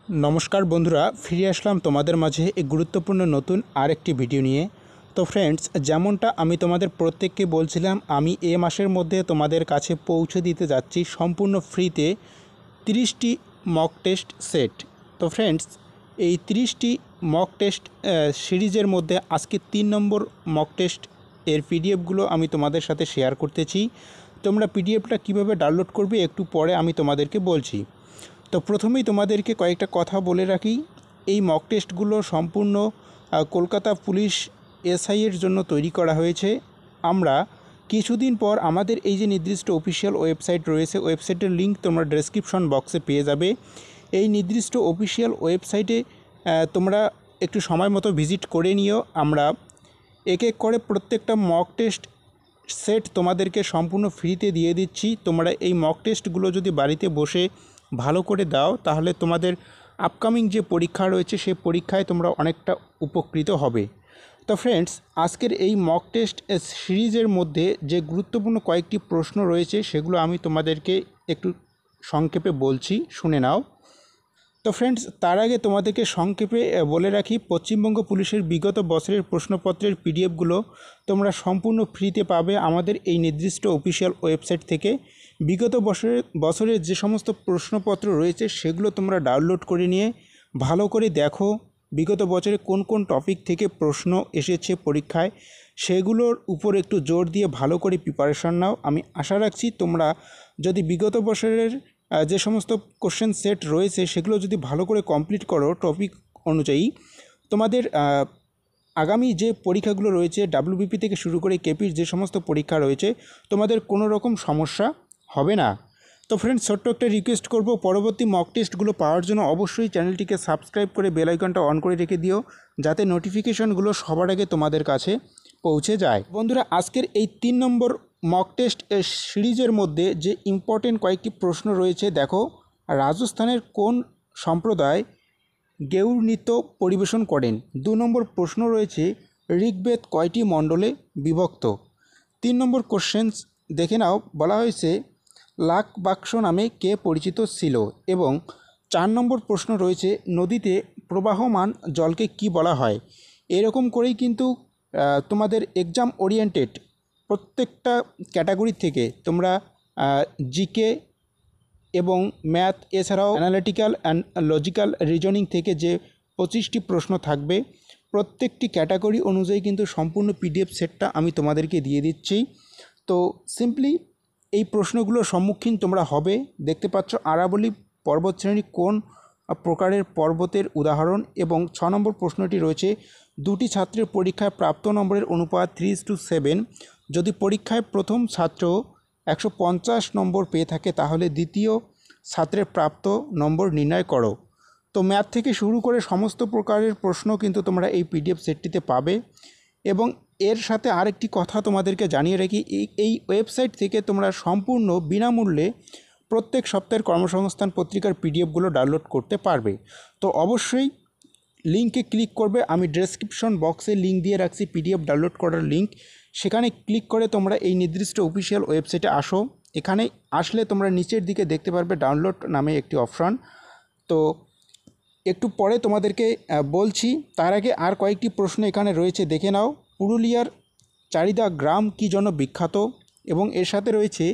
नमस्कार बंधुरा फिरे आसलाम तोमादेर माझे एक गुरुत्वपूर्ण नतून आरेकटी भिडियो निये। तो फ्रेंड्स जेमनटा आमी तोमादेर प्रत्येकके बोलछिलाम आमी ए मासेर मध्य तोमादेर काछे पौঁছে दिते जाচ্ছি सम्पूर्ण फ्रीते 30टी मक टेस्ट सेट। तो फ्रेंड्स এই 30टी मक टेस्ट सिरिजेर मध्य आज के 3 नम्बर मक टेस्ट एर पीडिएफगुलो आमी तोमादेर साथे शेयर करतेছি। तोमरा पीडिएफटा किभाবে डाउनलोड करबे एकटू परे आमी तोमादेरके बोलছি। तो प्रथमेই তোমাদেরকে কয়েকটা কথা বলে রাখি, এই মক টেস্টগুলো সম্পূর্ণ কলকাতা পুলিশ এসআই এর জন্য তৈরি করা হয়েছে। আমরা কিছুদিন পর আমাদের এই যে নির্দিষ্ট অফিশিয়াল ওয়েবসাইট রয়েছে, ওয়েবসাইটের লিঙ্ক তোমরা ডেসক্রিপশন বক্সে পেয়ে যাবে। এই নির্দিষ্ট অফিশিয়াল ওয়েবসাইটে তোমরা একটু সময় মতো ভিজিট করে নিও। আমরা এক এক করে প্রত্যেকটা মক টেস্ট সেট তোমাদেরকে সম্পূর্ণ ফ্রিতে দিয়ে দিচ্ছি। তোমরা এই মক টেস্টগুলো যদি বাড়িতে বসে ভালো করে দাও তাহলে তোমাদের আপকামিং যে পরীক্ষা রয়েছে সেই পরীক্ষায় তোমরা অনেকটা উপকৃত হবে। তো ফ্রেন্ডস আজকের এই মক টেস্ট সিরিজের মধ্যে যে গুরুত্বপূর্ণ কয়েকটি প্রশ্ন রয়েছে সেগুলো আমি তোমাদেরকে একটু সংক্ষেপে বলছি, শুনে নাও। তো ফ্রেন্ডস তার আগে তোমাদেরকে সংক্ষেপে বলে রাখি, পশ্চিমবঙ্গ পুলিশের বিগত বছরের প্রশ্নপত্রের পিডিএফগুলো তোমরা সম্পূর্ণ ফ্রিতে পাবে আমাদের এই নির্দিষ্ট অফিশিয়াল ওয়েবসাইট থেকে। বিগত বছরের যে সমস্ত প্রশ্নপত্র রয়েছে সেগুলো তোমরা ডাউনলোড করে নিয়ে ভালো করে দেখো বিগত বছরে কোন কোন টপিক থেকে প্রশ্ন এসেছে পরীক্ষায়, সেগুলোর উপর একটু জোর দিয়ে ভালো করে প্রিপারেশন নাও। আমি আশা রাখছি তোমরা যদি বিগত বছরের যে সমস্ত কোশ্চেন সেট রয়েছে সেগুলো যদি ভালো করে কমপ্লিট করো টপিক অনুযায়ী, তোমাদের আগামী যে পরীক্ষাগুলো রয়েছে ডাব্লিউবিপি থেকে শুরু করে কেপির যে সমস্ত পরীক্ষা রয়েছে তোমাদের কোনো রকম সমস্যা হবে না। তো ফ্রেন্ডস ছোট্ট একটা রিকোয়েস্ট করব, পরবর্তী মক টেস্টগুলো পাওয়ার জন্য অবশ্যই চ্যানেলটিকে সাবস্ক্রাইব করে বেল আইকনটা অন করে রেখে দিও যাতে নোটিফিকেশনগুলো সবার আগে তোমাদের কাছে পৌঁছে যায়। বন্ধুরা আজকের এই 3 নম্বর মক টেস্ট সিরিজের মধ্যে যে ইম্পর্টেন্ট কয়েকটি প্রশ্ন রয়েছে দেখো, রাজস্থানের কোন সম্প্রদায় গেউর নৃত্য পরিবেশন করেন? 2 নম্বর প্রশ্ন রয়েছে ঋগ্বেদ কয়টি মণ্ডলে বিভক্ত? 3 নম্বর কোশ্চেন্স দেখে নাও, বলা হয়েছে লাখ বাক্স নামে কে পরিচিত ছিল? এবং 4 নম্বর প্রশ্ন রয়েছে নদীতে প্রবাহমান জলকে কি বলা হয়? এরকম করেই কিন্তু তোমাদের এক্সাম ওরিয়েন্টেড প্রত্যেকটা ক্যাটাগরি থেকে তোমরা জিকে এবং ম্যাথ এছাড়াও অ্যানালিটিক্যাল অ্যান্ড লজিক্যাল রিজনিং থেকে যে 25টি প্রশ্ন থাকবে প্রত্যেকটি ক্যাটাগরি অনুযায়ী কিন্তু সম্পূর্ণ পিডিএফ সেটটা আমি তোমাদেরকে দিয়ে দিচ্ছি। তো সিম্পলি এই প্রশ্নগুলোর সম্মুখীন তোমরা হবে। দেখতে পাচ্ছ আরাবলী পর্বতশ্রেণী কোন প্রকারের পর্বতের উদাহরণ? এবং 6 নম্বর প্রশ্নটি রয়েছে দুটি ছাত্রের পরীক্ষায় প্রাপ্ত নম্বরের অনুপাত 3:7। যদি পরীক্ষায় প্রথম ছাত্র 150 নম্বর পেয়ে থাকে তাহলে দ্বিতীয় ছাত্রের প্রাপ্ত নম্বর নির্ণয় করো। তো ম্যাথ থেকে শুরু করে সমস্ত প্রকারের প্রশ্ন কিন্তু তোমরা এই পিডিএফ সেটটিতে পাবে। এবং এর সাথে আরেকটি কথা তোমাদেরকে জানিয়ে রাখি, এই ওয়েবসাইট থেকে তোমরা সম্পূর্ণ বিনামূল্যে প্রত্যেক সপ্তাহের কর্মসংস্থান পত্রিকার পিডিএফগুলো ডাউনলোড করতে পারবে। তো অবশ্যই লিঙ্কে ক্লিক করবে, আমি ডেসক্রিপশন বক্সে লিঙ্ক দিয়ে রাখছি পিডিএফ ডাউনলোড করার লিঙ্ক, সেখানে ক্লিক করে তোমরা এই নির্দিষ্ট অফিশিয়াল ওয়েবসাইটে আসো। এখানে আসলে তোমরা নিচের দিকে দেখতে পারবে ডাউনলোড নামে একটি অপশন। তো একটু পরে তোমাদেরকে বলছি, তার আগে আর কয়েকটি প্রশ্ন এখানে রয়েছে দেখে নাও। পুরুলিয়ার চারিদা গ্রাম কী জন্য বিখ্যাত? এবং এর সাথে রয়েছে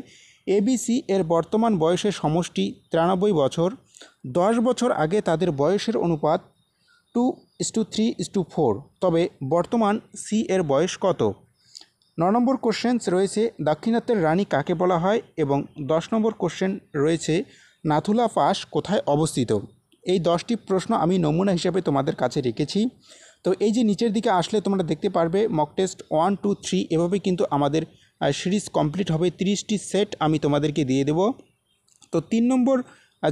এবিসি এর বর্তমান বয়সের সমষ্টি 93 বছর। 10 বছর আগে তাদের বয়সের অনুপাত 2:3:4, তবে বর্তমান সি এর বয়স কত? 9 নম্বর কোশ্চেন্স রয়েছে দাক্ষিণাত্যের রানী কাকে বলা হয়? এবং 10 নম্বর কোশ্চেন রয়েছে নাথুলা পাস কোথায় অবস্থিত? এই 10টি প্রশ্ন আমি নমুনা হিসাবে তোমাদের কাছে রেখেছি। তো এই যে নিচের দিকে আসলে তোমরা দেখতে পারবে মক টেস্ট 1, 2, 3 এভাবে কিন্তু আমাদের সিরিজ কমপ্লিট হবে। 30টি সেট আমি তোমাদেরকে দিয়ে দেব। তো 3 নম্বর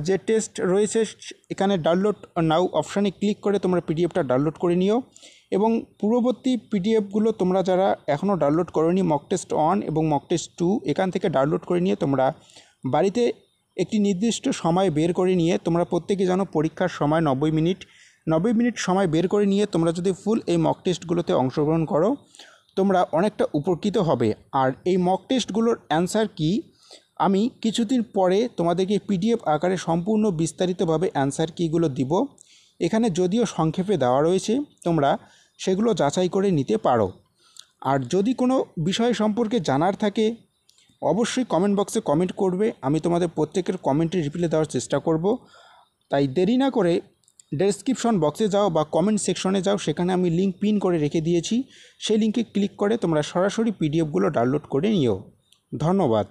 যে টেস্ট রয়েছে এখানে ডাউনলোড নাও অপশানে ক্লিক করে তোমরা পিডিএফটা ডাউনলোড করে নিও। এবং পূর্ববর্তী পিডিএফগুলো তোমরা যারা এখনও ডাউনলোড করোনি মক টেস্ট 1 এবং মক টেস্ট 2 এখান থেকে ডাউনলোড করে নিয়ে তোমরা বাড়িতে একটি নির্দিষ্ট সময় বের করে নিয়ে, তোমরা প্রত্যেকে জানো পরীক্ষার সময় 90 মিনিট সময় বের করে নিয়ে তোমরা যদি ফুল এই মক টেস্টগুলোতে অংশগ্রহণ করো তোমরা অনেকটা উপকৃত হবে। আর এই মক টেস্টগুলোর অ্যান্সার কি আমি কিছুদিন পরে তোমাদেরকে পিডিএফ আকারে সম্পূর্ণ বিস্তারিতভাবে অ্যান্সার কিগুলো দিব। এখানে যদিও সংক্ষেপে দেওয়া রয়েছে, তোমরা সেগুলো যাচাই করে নিতে পারো। আর যদি কোনো বিষয় সম্পর্কে জানার থাকে অবশ্যই কমেন্ট বক্সে কমেন্ট করবে, আমি তোমাদের প্রত্যেকের কমেন্টে রিপ্লাই দেওয়ার চেষ্টা করব। তাই দেরি না করে ডেসক্রিপশন বক্সে যাও বা কমেন্ট সেকশনে যাও, সেখানে আমি লিঙ্ক পিন করে রেখে দিয়েছি। সেই লিঙ্কে ক্লিক করে তোমরা সরাসরি পিডিএফগুলো ডাউনলোড করে নিও। ধন্যবাদ।